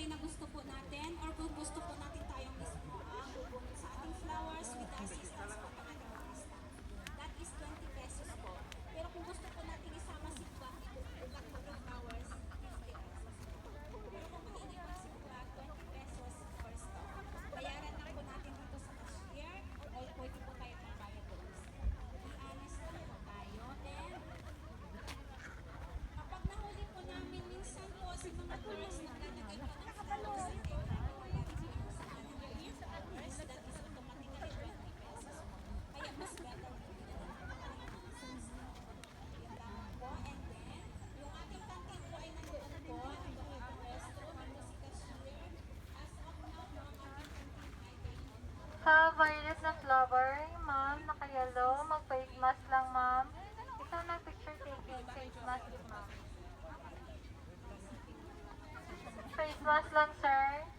way na gusto po natin or kung gusto po natin tayong mismo ang bubunod sa ating flowers with the assistance po ng ating mga staff. That is 20 pesos po. Pero kung gusto po natin isama si Bang, ibubugat po ng flowers, 50 pesos. Pero kung hindi po si Bang, 20 pesos per stop. Bayaran lang po natin dito sa cashier o pwede po tayo magbayad doon. Be honest lang po tayo. And kapag nahuli po namin, minsan po sa mga tourists naglalagay po ng flowers and they bayaran sila sa kanilang flowers. That is automatically 20 pesos po. Kaya mas better po nila na yun lamang po. And then, yung ating canteen po ay nandun po. Ito po ang restroom. Ito si cashier. As of now, po ang ating canteen ay gayong Sa violet na flower, ma'am, naka-yellow. Mag-face mask lang, ma'am. Ikaw na picture taking. Face mask, ma'am. Face mask lang, sir.